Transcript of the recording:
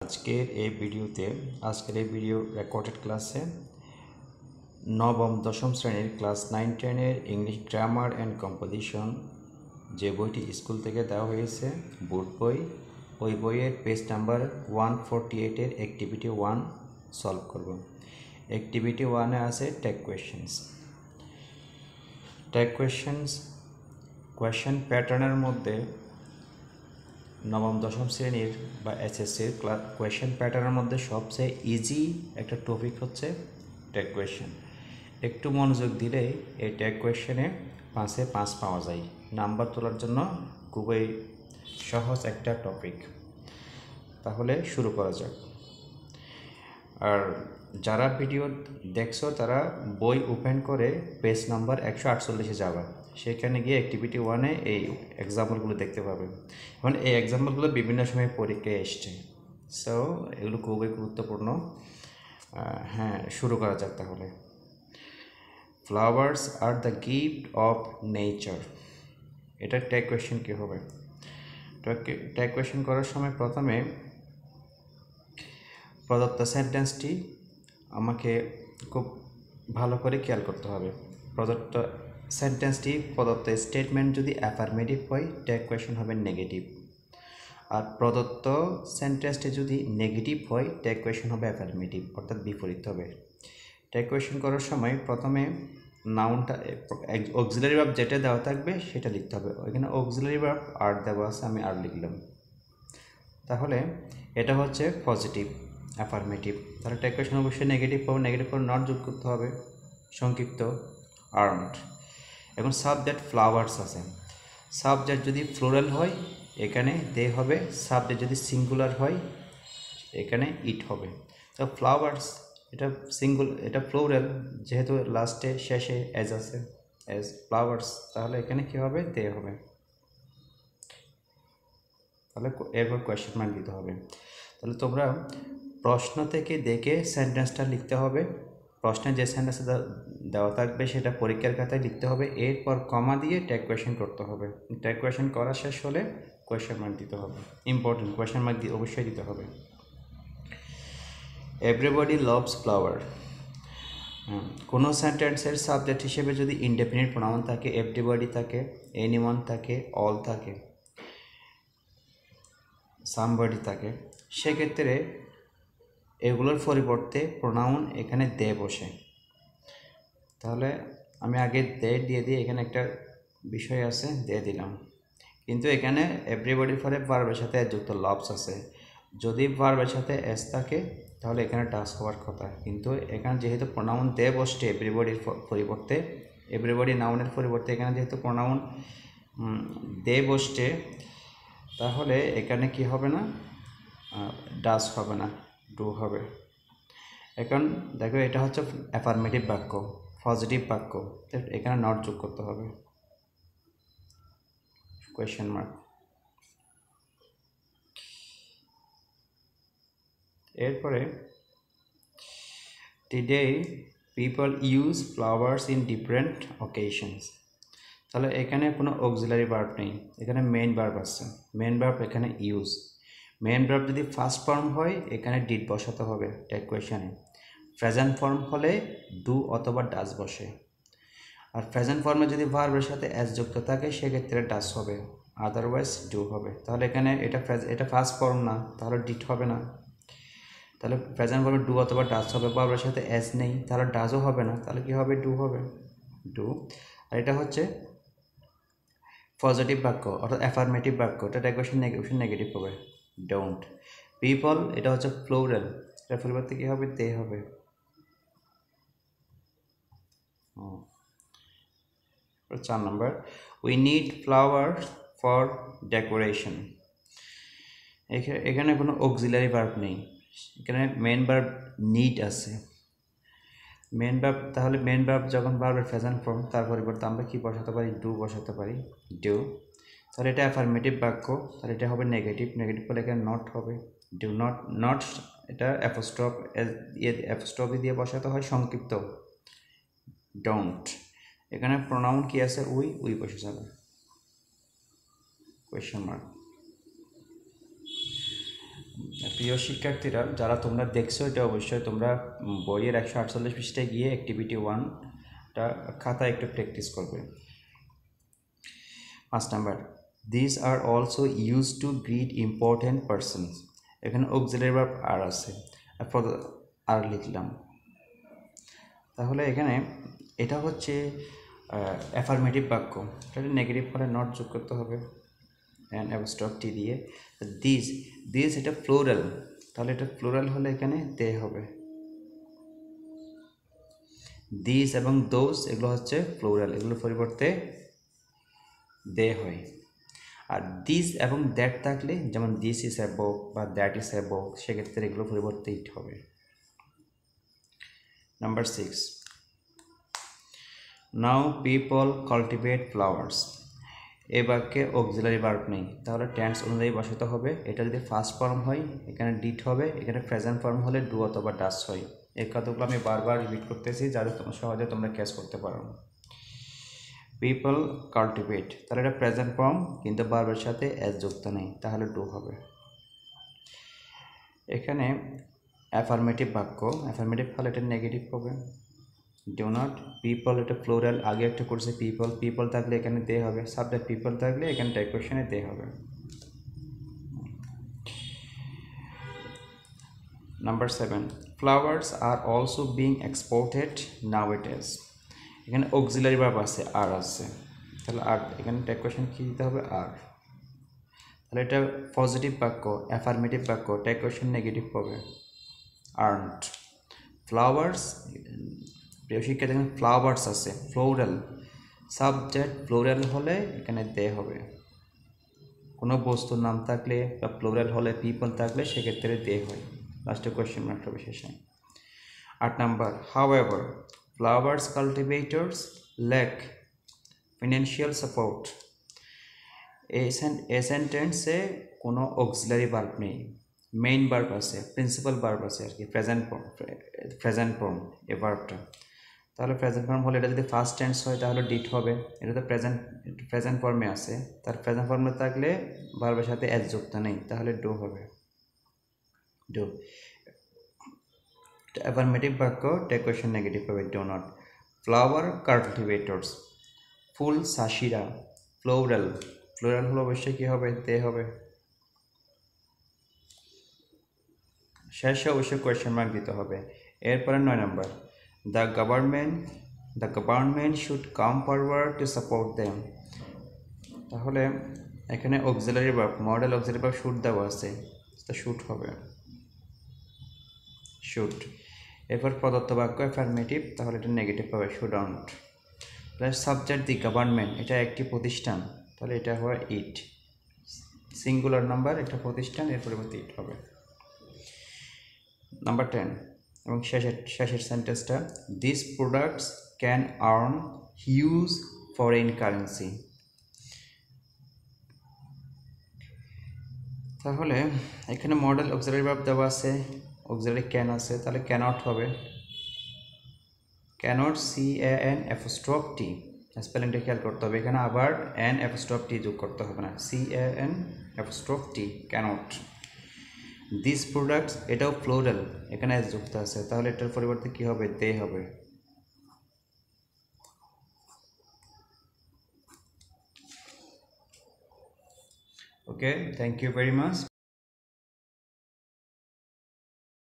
আজকের এই video recorded ক্লাসে নবম দশম শ্রেণীর class 9-10 English grammar and composition যে বইটি স্কুল থেকে দেওয়া হয়েছে বোর্ড বই, ওই বইয়ের পেজ নাম্বার 148 অ্যাক্টিভিটি 1 সলভ করব। অ্যাক্টিভিটি 1-এ আছে টেক কোয়েশ্চেন্স। কোয়েশ্চেন প্যাটার্নের মধ্যে নবম দশম শ্রেণীর বা এসএসসির কোয়েশ্চেন প্যাটার্নের মধ্যে সবচেয়ে ইজি একটা টপিক হচ্ছে টেক কোয়েশ্চেন। একটু মনোযোগ দিলে এই টেক কোয়েশ্চেনে 5-এ 5 পাওয়া যায়। নাম্বার তোলার জন্য খুবই সহজ একটা টপিক। তাহলে শুরু করা যাক। আর যারা ভিডিও দেখছো তারা বই ওপেন করে পেজ নাম্বার 148-এ যাবা, সেখানে গিয়ে অ্যাক্টিভিটি 1-এ এই এক্সাম্পলগুলো দেখতে পাবে। এখন এই এক্সাম্পলগুলো বিভিন্ন সময় পরীক্ষায় এসছে, সো এগুলো খুবই গুরুত্বপূর্ণ। শুরু করা যাক তাহলে। Flowers are the gift of nature, এটা ট্যাগ কোয়েশ্চেন কী হবে? ট্যাগ কোয়েশ্চেন করার সময় প্রথমে প্রদত্ত সেন্টেন্সটি আমাকে খুব ভালো করে খেয়াল করতে হবে। প্রদত্ত স্টেটমেন্ট যদি অ্যাফার্মেটিভ হয় ট্যাগ কোয়েশ্চেন হবে নেগেটিভ, আর প্রদত্ত সেন্টেন্সটি যদি নেগেটিভ হয় ট্যাগ কোয়েশ্চেন হবে অ্যাফার্মেটিভ, অর্থাৎ বিপরীত হবে। ট্যাগ কোয়েশ্চেন করার সময় প্রথমে নাউনটা অক্সিলারি ভার্ব যেটা দেওয়া থাকবে সেটা লিখতে হবে। ওইখানে অক্সিলারি ভার্ব আর দেওয়া আছে, আমি আর লিখলাম। তাহলে এটা হচ্ছে পজিটিভ অ্যাফার্মেটিভ। তাহলে ট্যাগ কোয়েশ্চেন অবশ্যই নেগেটিভ পাবো, নেগেটিভ করে নট যোগ করতে হবে, সংক্ষিপ্ত আর্নড। এখন সাবজেক্ট ফ্লাওয়ার্স আছে, সাবজেক্ট যদি ফ্লোরাল হয় এখানে দে হবে, সাবজেক্ট যদি সিঙ্গুলার হয় এখানে ইট হবে। তো ফ্লাওয়ার্স এটা এটা ফ্লোরাল, যেহেতু লাস্টে শেষে এজ আছে, এজ ফ্লাওয়ার্স, তাহলে এখানে কী হবে? দে হবে। তাহলে এরপর কোয়েশ্চেন মার্ক দিতে হবে। তাহলে তোমরা প্রশ্ন থেকে দেখে সেন্টেন্সটা লিখতে হবে। প্রশ্নে যে সেন্টেন্সটা দেওয়া থাকবে সেটা পরীক্ষার খাতায় লিখতে হবে, এরপর কমা দিয়ে ট্যাগ কোয়েশ্চেন করতে হবে। ট্যাগ কোয়েশ্চেন করা শেষ হলে কোয়েশ্চেন মার্ক দিতে হবে। ইম্পর্টেন্ট, কোয়েশ্চেন মার্ক অবশ্যই দিতে হবে। এভরিবডি লাভস ফ্লাওয়ার, কোনো সেন্টেন্সের সাবজেক্ট হিসেবে যদি ইনডেফিনিট প্রোনাউন থাকে, এভরিবডি থাকে, এনিওয়ান থাকে, অল থাকে, সামবডি থাকে, সেক্ষেত্রে এগুলোর পরিবর্তে প্রোনাউন এখানে দে বসে। তাহলে আমি আগে দে দিয়ে দিই, এখানে একটা বিষয় আছে, দে দিলাম। কিন্তু এখানে এভরিবডির পরে ভার্বের সাথে যুক্ত লাভস আছে। যদি ভার্বের সাথে এস থাকে তাহলে এখানে ডাস হওয়ার কথা, কিন্তু এখানে যেহেতু প্রোনাউন দে বসছে এভরিবডির পরিবর্তে, এভরিবডি নাউনের পরিবর্তে এখানে যেহেতু প্রোনাউন দে বসছে, তাহলে এখানে কি হবে না? ডাস হবে না, ডু হবে। এখন দেখো এটা হচ্ছে অ্যাফার্মেটিভ বাক্য, পজিটিভ বাক্য, এখানে নট যোগ করতে হবে, কোয়েশ্চেন মার্ক। এরপরে today people use flowers in different occasions. তাহলে এখানে কোনো অক্সিলারি ভার্ব নেই, এখানে মেইন ভার্ব আছে। মেইন ভার্ব এখানে ইউজ। মেইন ভার্ব যদি ফার্স্ট ফর্ম হয় এখানে ডিড বসাতে হবে ট্যাগ কোয়েশ্চেনে। প্রেজেন্ট ফর্ম হলে ডু অথবা ডাস বসে, আর প্রেজেন্ট ফর্মে যদি ভার্বের সাথে এস যুক্ত থাকে সেক্ষেত্রে ডাস হবে, আদারওয়াইজ ডু হবে। তাহলে এখানে এটা ফার্স্ট ফর্ম না, তাহলে ডিড হবে না। তাহলে প্রেজেন্ট ফর্মে ডু অথবা ডাস হবে, ভার্বের সাথে এস নেই, তাহলে ডাসও হবে না, তাহলে কি হবে? ডু হবে, ডু। আর এটা হচ্ছে পজিটিভ বাক্য অর্থাৎ অ্যাফার্মেটিভ বাক্য, এটা ট্যাগ কোয়েশ্চেন নেগেটিভ হবে, ডোন্ট। পিপল এটা হচ্ছে প্লুরাল, এটা পরিবর্তে কী হবে? দে হবে। চার number, we need flower for decoration. এখানে কোনো অক্সিলারি ভার্ব নেই, এখানে মেন ভার্ব নিড আছে। মেন ভার্ব, তাহলে মেন ভার্ব যখন ভার্বের প্রেজেন্ট ফর্ম, তার পরিবর্তে আমরা কি বসাতে পারি? ডু বসাতে পারি, ডু। তাহলে এটা অ্যাফার্মেটিভ বাক্য, তাহলে এটা হবে নেগেটিভ, নেগেটিভ হলে এখানে নট হবে, ডু নট। নট এটা অ্যাপোস্ট্রফি দিয়ে বসাতে হয় সংক্ষিপ্ত, ডোন্ট। এখানে প্রোনাউন কি আছে? উই বসে যাবে, কোয়েশ্চেন মার্ক। প্রিয় শিক্ষার্থীরা, যারা তোমরা দেখছো এটা অবশ্যই তোমরা বইয়ের 148 পৃষ্ঠায় গিয়ে অ্যাক্টিভিটি 1টা খাতায় একটু প্র্যাকটিস করবে। 5 number, this are also use to grit important persons. এখানে অক্সিলারি ভার্ব আর আছে, আর লিখলাম। তাহলে এখানে এটা হচ্ছে অ্যাফার্মেটিভ বাক্য, এটা নেগেটিভ হলে নট যোগ করতে হবে অ্যান্ড অ্যাপোস্ট্রফ টি দিয়ে। দিস দিস এটা ফ্লোরাল, তাহলে এটা ফ্লোরাল হলে এখানে দে হবে। দিস এবং দোজ এগুলো হচ্ছে ফ্লোরাল, এগুলোর পরিবর্তে দে হয়। আর দিস এবং দ্যাট থাকলে, যেমন দিস ইজ অ্যাবভ বা দ্যাট ইজ অ্যাবভ, সেক্ষেত্রে এগুলোর পরিবর্তে ইট হবে। নাম্বার 6, নাও পিপল কাল্টিভেট ফ্লাওয়ার্স। এ বাক্যে অক্সিলারি ভার্ব নেই, তাহলে টেন্স অনুযায়ী বসাতে হবে। এটা যদি ফার্স্ট ফর্ম হয় এখানে ডিড হবে, এখানে প্রেজেন্ট ফর্ম হলে ডু অথবা ডাস হয়। এই কথাগুলো আমি বারবার রিপিট করতেছি যাতে সহজে তোমরা ক্যাচ করতে পারো। পিপল কাল্টিভেট, তাহলে এটা প্রেজেন্ট ফর্ম কিন্তু ভার্বের সাথে এস যুক্ত নেই, তাহলে ডু হবে। এখানে অ্যাফার্মেটিভ বাক্য, অ্যাফার্মেটিভ হলে এটা নেগেটিভ হবে। ডু নট, পিপল এটা ফ্লোরাল, আগে একটা করছে পিপল, পিপল থাকলে এখানে দে হবে, সাবজেক্ট পিপল থাকলে এখানে টাইপ কোয়েশ্চনে দে হবে। Number 7, flowers are also being exported nowadays. এখানে অক্সিলারি ভার্ব আছে, আর আছে, তাহলে আর এখানে টাইপ কোয়েশ্চন কী দিতে হবে, আর। তাহলে এটা পজিটিভ বাক্য, অ্যাফার্মেটিভ বাক্য, টাইপ কোয়েশ্চন নেগেটিভ হবে, আর্নড। ফ্লাওয়ার্স, প্রিয় শিক্ষার্থী এখানে ফ্লাওয়ার্স আছে, ফ্লোরাল, সাবজেক্ট ফ্লোরাল হলে এখানে দে হবে। কোনো বস্তুর নাম থাকলে বা ফ্লোরাল হলে পিপল থাকলে সেক্ষেত্রে দে হয়। লাস্টে কোয়েশ্চেন মার্ক হবে শেষে। 8 number, however flowers cultivators lack financial support. এই সেন্টেন্সে কোনো অক্সিলারি ভার্ব নেই, মেইন ভার্ব আছে, প্রিন্সিপাল ভার্ব আছে আর কি, প্রেজেন্ট ফর্ম এই ভার্বটা। তাহলে প্রেজেন্ট ফর্ম হলে এটা যদি ফার্স্ট টেন্স হয় তাহলে ডিড হবে, এটা তো প্রেজেন্ট ফর্মে আছে, তার প্রেজেন্ট ফর্মে থাকলে ভার্বের সাথে এস যুক্ত নেই, তাহলে ডু হবে, ডু। অ্যাফার্মেটিভ বাক্য, টাইপ কোয়েশ্চন নেগেটিভ হবে, ডু নট। ফ্লাওয়ার কাল্টিভেটর্স, ফুল চাষিরা, ফ্লোরাল, ফ্লোরাল হলে অবশ্যই কী হবে, তে হবে। শেষে অবশ্যই কোয়েশ্চেন মার্ক দিতে হবে। এরপরে 9 number, the government should come forward to support them. তাহলে এখানে auxiliary verb, modal auxiliary verb should দেওয়া আছে, তো শুড হবে, শুড। এরপর প্রদত্ত বাক্য অ্যাফার্মেটিভ, তাহলে এটা নেগেটিভ হবে, shouldn't. Plus subject the government, এটা একটি প্রতিষ্ঠান, তাহলে এটা হয় ইট, সিঙ্গুলার নাম্বার, একটা প্রতিষ্ঠান, এর পরিবর্তে ইট হবে। নাম্বার 10 এবং শেষের সেন্টেন্সটা, this products can earn huge foreign currency. তাহলে এখানে মডেল অক্সিলারি ভার্ব দেওয়া আছে, অক্সিলারি ক্যান আছে, তাহলে ক্যানট হবে, ক্যানট, CAN অ্যাপোস্ট্রফ টি, স্পেলিংটা খেয়াল করতে হবে, এখানে আবার এন অ্যাপোস্ট্রফ টি যোগ করতে হবে না, CAN apostrophe T, can't. This products, এটাও ফ্লোরাল, এখানে এস যুক্ত আছে, তাহলে এটার পরিবর্তে কী হবে, দে হবে। Okay, thank you very much.